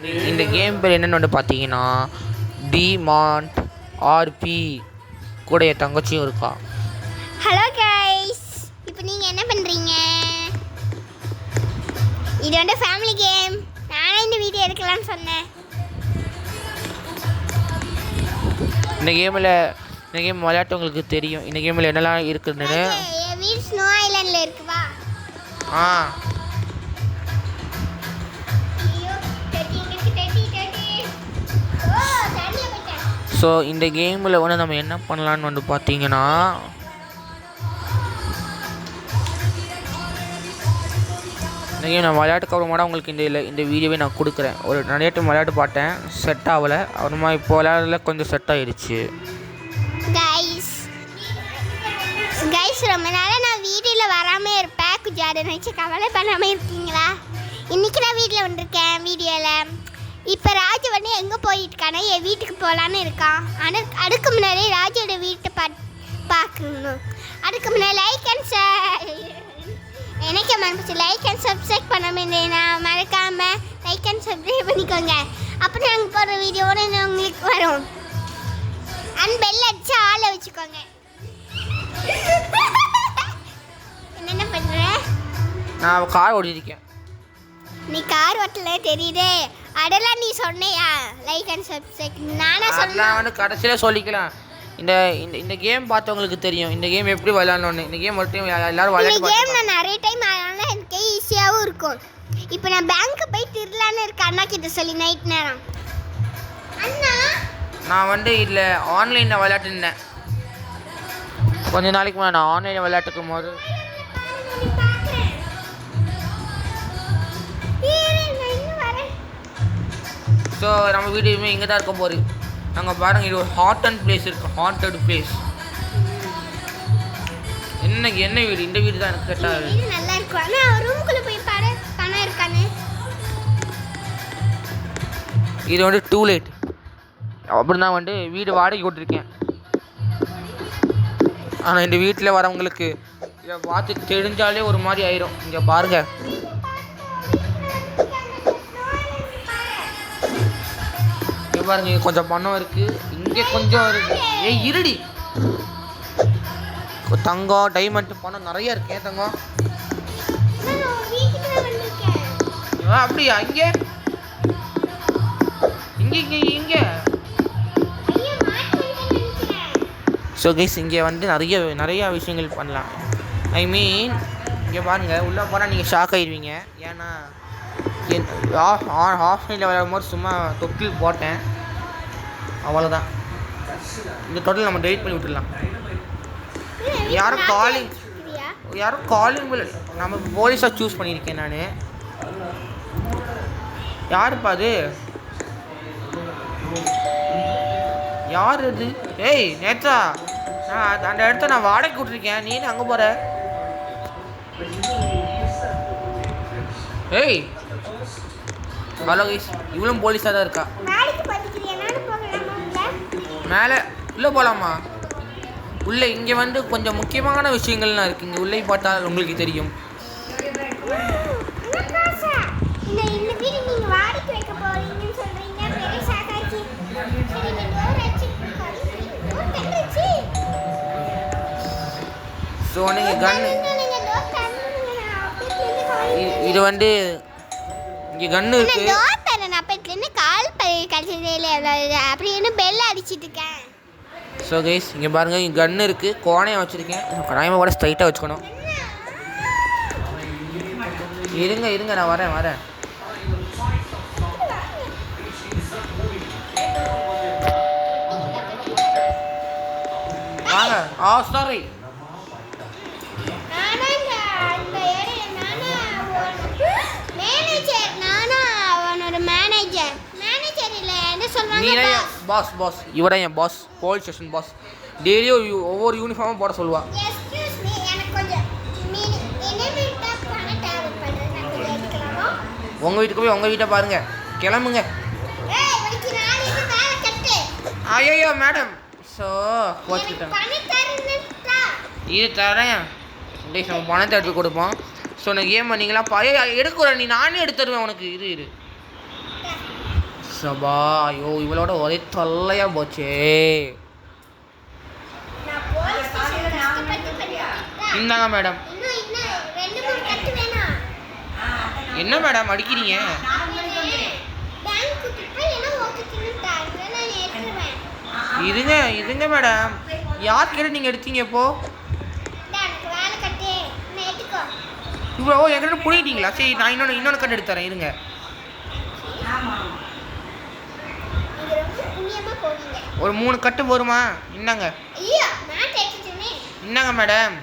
இந்த கேம் பேர் என்னென்னு வந்து பார்த்தீங்கன்னா டிமாண்ட் ஆர்பி கூட என் தங்கச்சியும் இருக்கா. ஹலோ கைஸ், இப்போ நீங்கள் என்ன பண்ணுறீங்க? இது வந்து ஃபேமிலி கேம். நானே இந்த வீடியோ எடுக்கலான்னு சொன்னேன். இந்த கேம் விளையாட்டவங்களுக்கு தெரியும் இந்த கேமில் என்னெல்லாம் இருக்குதுன்னு. என் வீடு ஸ்னோ ஐலாண்டில் இருக்குவா? ஸோ இந்த கேமில் வந்து நம்ம என்ன பண்ணலான்னு வந்து பார்த்தீங்கன்னா, இந்த கேம் நான் விளையாட்டுக்கு அப்புறமா உங்களுக்கு இந்த வீடியோவே நான் கொடுக்குறேன். ஒரு நிறைய டைம் விளையாட்டு பார்த்தேன், செட் ஆகலை. அப்புறமா இப்போ விளையாடல கொஞ்சம் செட் ஆகிடுச்சு. கைஸ் ரொம்ப நாளாக நான் வீடியோவில் வராமல் இருப்பேன். கொஞ்சம் அதை நினச்சி கவலை பண்ணாமல் இருக்கீங்களா? இன்றைக்கி நான் வீட்டில் வந்திருக்கேன் வீடியோவில். இப்போ ராஜு வந்து எங்கே போயிட்டுருக்கானா என் வீட்டுக்கு போகலான்னு இருக்கான். ஆனால் அதுக்கு முன்னாடி ராஜோட வீட்டை பார்க்கணும். அதுக்கு முன்னாடி லைக் அண்ட் சப்ஸ்கிரைப் பண்ணாமல் மறக்காமல் லைக் அண்ட் சப்ஸ்கிரைப் பண்ணிக்கோங்க. அப்போ நாங்கள் போகிற வீடியோவோட உங்களுக்கு வரும். அண்ட் பெல் அடிச்சு ஆளை வச்சுக்கோங்க. என்ன பண்ணுற? நான் கார் ஓடிருக்கேன். நீ கார் ஓட்டல தெரியுதே. அதெல்லாம் நீ சொன்னையா? லைக் அண்ட் சப்ஸ்கிரைப் நானா சொன்னேன். வந்து கடைசியில் சொல்லிக்கலாம். இந்த இந்த கேம் பார்த்தவங்களுக்கு தெரியும் இந்த கேம் எப்படி விளையாடணும்னு. இந்த கேம் மட்டும் எல்லாரும் விளையாட. இந்த கேம் நான் நிறைய டைம் விளையாடலாம். எனக்கு ஈஸியாகவும் இருக்கும். இப்போ நான் பேங்க்கு போய் திருடலான்னு இருக்கேன் அண்ணா கிட்ட சொல்லி நைட் நேரம். அண்ணா நான் வந்து இதில் ஆன்லைனில் விளையாட்டுருந்தேன் கொஞ்ச நாளைக்கு முன்னாடி. நான் ஆன்லைனில் விளையாட்டுக்கும் போது ஸோ நம்ம வீடியோமே இங்கே தான் இருக்க போகுது. நாங்கள் பாருங்கள், இது ஒரு ஹாட்டட் பிளேஸ் இருக்குது. ஹாட்டட் பிளேஸ் என்ன வீடு? இந்த வீடு தான் எனக்கு செட் ஆகுது. நல்லா இருக்கும். ஆனால் ரூமுக்குள்ளே போய் பாரு பணம் இருக்கானு. இது வந்து டூ லேட். அப்படி தான் வந்து வீடு வாடகை விட்டுருக்கேன். ஆனால் இந்த வீட்டில் வரவங்களுக்கு இதை பார்த்து தெரிஞ்சாலே ஒரு மாதிரி ஆயிரும். இங்கே பாருங்கள், இங்கே பாருங்க, இங்கே கொஞ்சம் பணம் இருக்குது, இங்கே கொஞ்சம் இருக்குது. இருடி, தங்கம் டைமண்ட் பணம் நிறைய இருக்கு. ஏன் தங்கம்? அப்படியா? இங்கே இங்கே இங்கே இங்கே ஸோ கைஸ், இங்கே வந்து நிறையா விஷயங்கள் பண்ணலாம். ஐ மீன் இங்கே பாருங்கள், உள்ளே போனால் நீங்கள் ஷாக் ஆகிடுவீங்க. ஏன்னா ஆஃப்லைனில் விளையாடும் போது சும்மா தொட்டில் போட்டேன், அவ்வளோதான். இந்த தொட்டில் நம்ம டெலிட் பண்ணி விட்டுடலாம். யாரும் காலிங் நம்ம போலீஸாக சூஸ் பண்ணியிருக்கேன் நான். யாருப்பா அது? யார் அது? ஏய் நேற்றா, நான் அந்த இடத்த நான் வாடகை விட்டுருக்கேன். நீ அங்கே போகிற? ஏய் ஹலோ கைஸ், இவளும் போலீஸாக தான் இருக்கா. மேலே உள்ளே போகலாமா? உள்ளே இங்கே வந்து கொஞ்சம் முக்கியமான விஷயங்கள்லாம் இருக்குது. இங்கே உள்ளே பார்த்தால் உங்களுக்கு தெரியும். ஸோ நீங்கள் கன்னு, இது வந்து இங்கே கன்று இருக்குது. அப்படின்னு பெல் அடிச்சிட்டு இருக்கேன். ஸோ கைஸ், இங்கே பாருங்கள், இங்கே கன்று இருக்குது. கோணையை வச்சுருக்கேன். கடாயமாக கூட ஸ்ட்ரைட்டாக வச்சுக்கணும். இருங்க நான் வரேன். வாங்க. சாரி, பாஸ் இவட என் பாஸ், போலீஸ் ஸ்டேஷன் பாஸ். டெய்லியும் ஒவ்வொரு யூனிஃபார்மும் போட சொல்லுவா. உங்கள் வீட்டுக்கு போய் உங்கள் வீட்டை பாருங்க, கிளம்புங்க. ஐயோ மேடம், ஸோ போச்சுக்கிட்டேன். இது தரேன், நம்ம பணத்தை எடுத்து கொடுப்போம். ஸோ நான் கேம் நீங்களாம் எடுக்கிறேன். நானே எடுத்துருவேன் உனக்கு. இரு சபா ஐயோ இவளோட ஒரே தொல்லையா போச்சே. நான் போலீஸ் ஸ்டேஷன்ல கஷ்டப்பட்டு பண்ணிட்டேன். இந்தாங்க மேடம். இன்னும் 2-3 கட்டு வேணும். என்ன மேடம் அடிக்கிறீங்க? பேங்க் கூட்டி போய் என்ன ஓட்டு தின்னுட்டாங்க நான் ஏத்துறேன். இதுங்க மேடம். யார் கேட்டு நீங்கள் எடுத்தீங்க இப்போ? எனக்கு வேலை கட்டு நான் ஏத்துக்கோ. இவ்வளோ என்கிட்ட புரியிட்டீங்களா? சரி நான் இன்னொன்று கட்டு எடுத்து தரேன் இருங்க. இது ரொம்ப புண்ணியமா போவீங்க. ஒரு 3 கட்டு வருமா? இந்தாங்க. ஐயோ நான் தேய்ச்சிட்டேனே. இந்தாங்க மேடம்.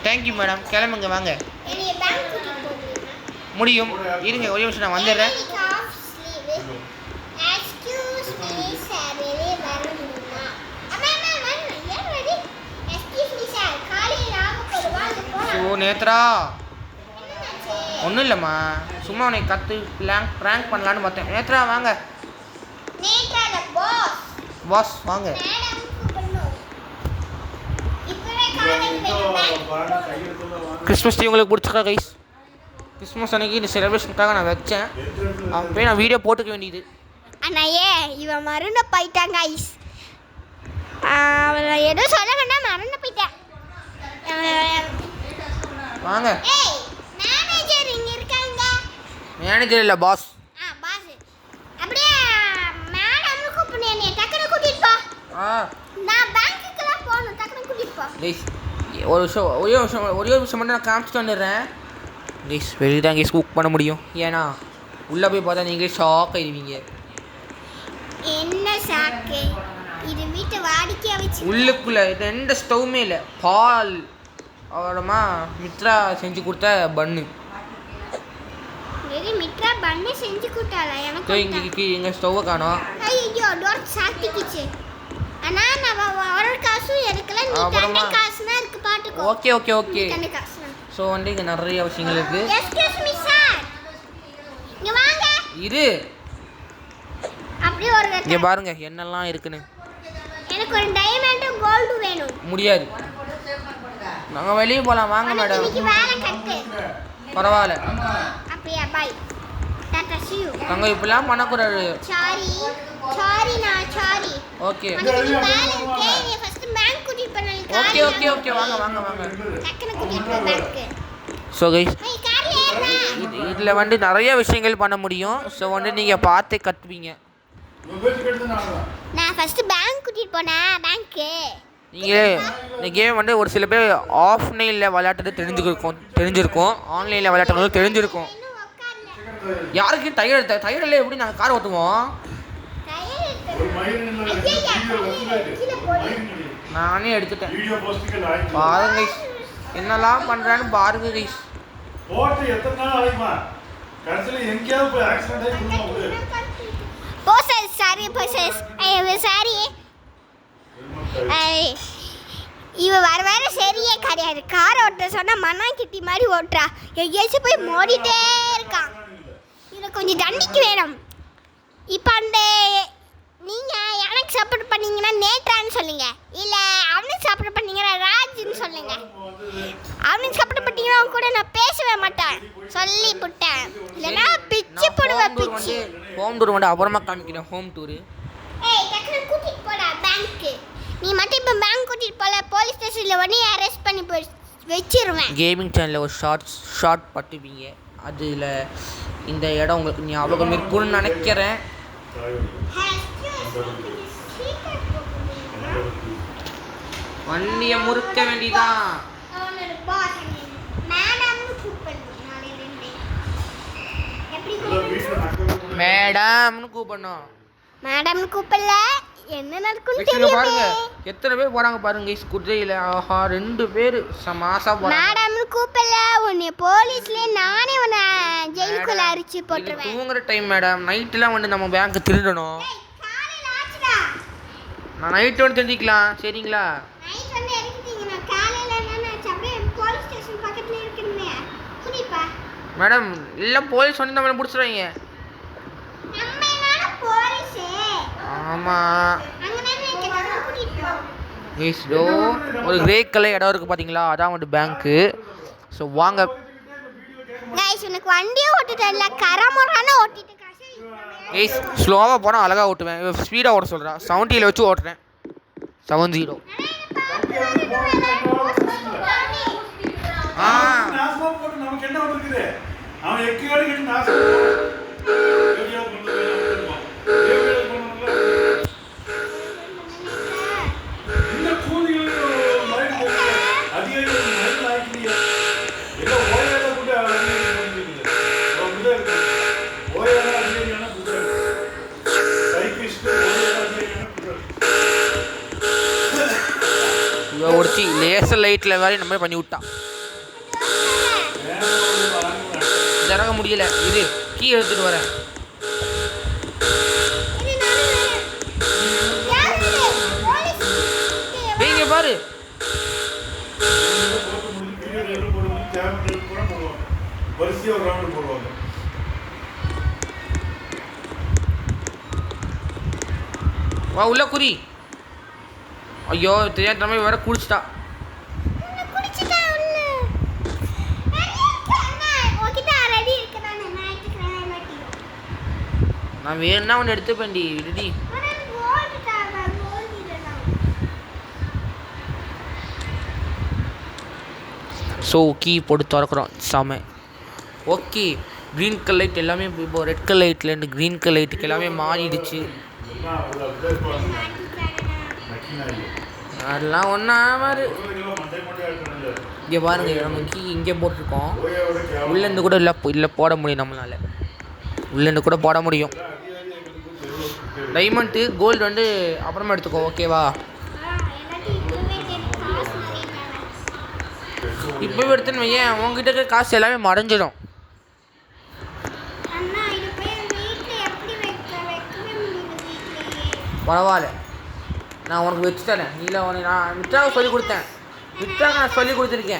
Thank you madam. கிளம்புங்க வாங்க. என்னைய பேங்க் கூட்டி போவீங்க. முடியும் இருங்க ஒரே நிமிஷம் நான் வந்துடுறேன். எக்ஸ்கியூஸ் மீ சார் வெளியே வரணுமா? அம்மா ஏன் ரெடி? எக்ஸ்கியூஸ் மீ சார் காலையில ராம போடுவாங்க போ. ஓ நேத்ரா ஒன்றும் இல்லைம்மா சும்மா உன்னை கற்று ப்ராங்க் பண்ணலான்னு பார்த்தேன். நேத்ரா வாங்க. நேத்ரா தி பாஸ் வாங்க. மேடம் கூப்பிடணும். இப்பவே காலையில பேங்க் கிறிஸ்மஸ் டே உங்களுக்கு பிடிச்சிருக்கா கைஸ்? கிறிஸ்மஸ் அன்னைக்கு இந்த செலிப்ரேஷனுக்காக நான் வச்சேன். அப்போயே நான் வீடியோ போட்டுக்க வேண்டியது. அண்ணா இவன் மறந்து போயிட்டாங்க ஐஸ். அவன் ஏதோ சொல்ல வேண்டாம் மறந்து போயிட்டேன். வாங்க. ஏய் மேனேஜர் இங்க இருக்காங்க. மேனேஜர் இல்லை பாஸ். பாஸ் அப்படியே மேடம் கூப்பிடு என்னை டக்குனு கூட்டிட்டு போ. நான் பேங்க்குக்குலாம் போகணும் டக்குனு கூட்டிட்டு போ. கைஸ் ஒரே ஒரு விஷயம் மட்டும் நான் காமிச்சிட்டு வந்துடுறேன். கைஸ் வெளியே தான் கைஸ் குக் பண்ண முடியும். ஏன்னா உள்ளே போய் பார்த்தா நீங்களே ஷாக் ஆயிடுவீங்க. என்ன சாக்கு இது வீட்டை வாடிக்கையா வச்சு உள்ளுக்குள்ளே எந்த ஸ்டவ்வுமே இல்லை. பால் அப்புறமா மித்ரா செஞ்சு கொடுத்த பன்னு. வெரி மித்ரா பண்ணு செஞ்சு கொடுத்தாளா எனக்கு? இங்கே எங்கள் ஸ்டவ்வை காணோம். ஐயோ டோர் சாத்திக்கிச்சு. அண்ணா நான் ஒரு காசும் எடுக்கல. நீ தண்ணி காசுனா இருக்கு பாட்டுக்கோ. Okay okay okay. தண்ணி காசுனா ஸோ வந்து இங்கே நிறைய விஷயங்கள் இருக்குது. எக்ஸ்கியூஸ் மீ சார் இங்க வாங்க. இரு அப்படியே ஒரு இங்கே பாருங்க என்னெல்லாம் இருக்குன்னு. எனக்கு ஒரு டைமண்ட் கோல்டு வேணும். முடியாது. நாங்கள் வெளியே போகலாம் வாங்க மேடம். இன்னைக்கு வேலை கட்டு. பரவாயில்ல. அப்படியே பை டாடா see you. நாங்கள் இப்படிலாம் பண்ணக்கூடாது. சாரி நான் சாரி. ஓகே எனக்கு வேலை இருக்கே. நீ ஃபர்ஸ்ட் பேங்க் கூட்டிட்டு போறேன். ஓகே ஓகே ஓகே வாங்க வாங்க வாங்க. டக்குனு கூட்டிட்டு போ பேங்க்கு. ஸோ கைஸ் நீ கார்ல ஏறுடா. இதில் வந்து நிறைய விஷயங்கள் பண்ண முடியும். ஸோ வந்து நீங்கள் பார்த்தே கற்றுப்பீங்க. நான் ஃபர்ஸ்ட் பேங்க் கூட்டிட்டு போனேன் பேங்க்கு. நீங்கள் இந்த கேம் வந்து ஒரு சில பேர் ஆஃப்லைனில் விளையாட்டுறது தெரிஞ்சிருக்கும் ஆன்லைனில் விளையாட்டுறது தெரிஞ்சிருக்கும். இன்னும் உட்கார்ல. யாருக்கு டயரில் எப்படி நாங்கள் கார் ஓட்டுவோம்? நானே எடுத்துட்டேன். பாருங்க கைஸ் என்னெல்லாம் பண்ணுறான்னு பாருங்க கைஸ். போசஸ் சாரி போசஸ் ஐயோ சாரி. இவ வர சரியே கிடையாது. கார் ஓட்ட சொன்னா மண்ணாங்கிட்டி மாதிரி ஓட்டுறா. எங்கேயாச்சும் போய் மோடிட்டே இருக்கான். இதில் கொஞ்சம் தண்டிக்கு வேணும். இப்போ அந்த நீங்கள் எனக்கு சப்போர்ட் பண்ணீங்கன்னா நேத்ரான்னு சொல்லுங்க. இல்லை அவனுக்கு சப்போர்ட் பண்ணீங்கன்னா ராஜ்னு சொல்லுங்க. அவனுக்கு சப்போர்ட் பண்ணீங்கன்னா அவன் கூட நான் பேசவே மாட்டேன் சொல்லி புட்டேன். இல்லைன்னா பிச்சு போடுவேன் பிச்சு. ஹோம் டூர் வந்து அப்புறமா காமிக்கிறேன். ஹோம் டூரு ஏய் டக்குனு கூட்டிட்டு போடா பேங்க்கு. நீ மட்டும் இப்போ பேங்க் கூட்டிட்டு போல போலீஸ் ஸ்டேஷனில் உடனே அரெஸ்ட் பண்ணி வச்சிருவேன். கேமிங் சேனலில் ஒரு ஷார்ட் பட்டுவீங்க. அதில் இந்த இடம் உங்களுக்கு ஞாபகம் இருக்குன்னு நினைக்கிறேன். வண்டியை முறுக்க வேண்டியதான். மேடம்னு கூப்பிடணும். மேடம் கூப்பிடல என்ன நடக்கும்னு பாருங்க தெரியுமே. எத்தனை பேர் போறாங்க பாருங்க குதிரையில. ஆஹா 2 பேர் சமாசா போறாங்க. மேடம் கூப்பிடல உன்னை போலீஸ்ல நானே உன்னை ஜெயிலுக்குள்ள அரிச்சு போட்டுருவேன். தூங்குற டைம் மேடம். நைட்லாம் வந்து நம்ம பேங்க் திருடணும். காலையில ஆச்சுடா. நான் நைட் வந்து தெரிஞ்சிக்கலாம் சரிங்களா? நைட் வந்து எடுத்துட்டீங்க. காலையில என்ன அப்படியே போலீஸ் ஸ்டேஷன் பக்கத்துல இருக்குமே குடிப்பா. மேடம் இல்லை போலீஸ் வந்து நம்மளை பிடிச்சிருவாங்க. நம்ம என்னடா போலீஸ்? ஆமாம் கூட்டிட்டு ஒரு கிரே கலர் இடம் இருக்குது பார்த்தீங்களா? அதான் வந்து பேங்க்கு. ஸோ வாங்க கைஸ் உனக்கு வண்டியை ஓட்டிட்டு இல்லை கரமுறான ஓட்டிட்டு ஏய் ஸ்லோவாக போனால் அழகாக ஓட்டுவேன். ஸ்பீடாக ஓட்ட சொல்கிறா. 70 வச்சு ஓட்டுறேன். 70. நமக்கு என்ன வந்துருக்குது? அவன் எக்கையோடு கேட்டு நாசம் இந்த கூதிகள் அதிகாரிகள் மயில் ஆக்கிறியா எங்க ஓயாத கூட ஓயாத அதிகாரியான குதிரை சைக்கிஸ்ட் ஓயாத அதிகாரியான குதிரை இவன் ஒருத்தி லேசர் லைட்டில் வேறு நம்ம பண்ணி விட்டான். இறங்க முடியல. இது கீ எடுத்துட்டு வரேன். நீங்க பாரு வா உள்ள குறி. ஐயோ தெரியாத நம்ம வேற குடிச்சிட்டா. நான் வேணும்னா ஒன்று எடுத்துப்பேன்டி. ரெடி ஸோ கீ போட்டு திறக்கிறோம். சாம ஓகே. க்ரீன் கலர் லைட் எல்லாமே இப்போ ரெட் கலர் லைட்லேருந்து க்ரீன் கலர் லைட்டுக்கு எல்லாமே மாறிடுச்சு. அதெல்லாம் ஒன்றா மாதிரி இங்கே பாருங்க. நம்ம கீ இங்கே போட்டிருக்கோம். உள்ளேருந்து கூட இல்லை போட முடியும். நம்மளால் உள்ளேருந்து கூட போட முடியும். டைமண்டு கோல்டு வந்து அப்புறமா எடுத்துக்கோ. ஓகேவா? இப்போ எடுத்துன்னு வையேன். உங்ககிட்ட இருக்க காசு எல்லாமே மறைஞ்சிடும். பரவாயில்ல, நான் உனக்கு வச்சு தரேன். இல்லை உனக்கு நான் மித்ராவுக்கு சொல்லி கொடுத்தேன். மித்ராவுக்கு நான் சொல்லி கொடுத்துருக்கேன்.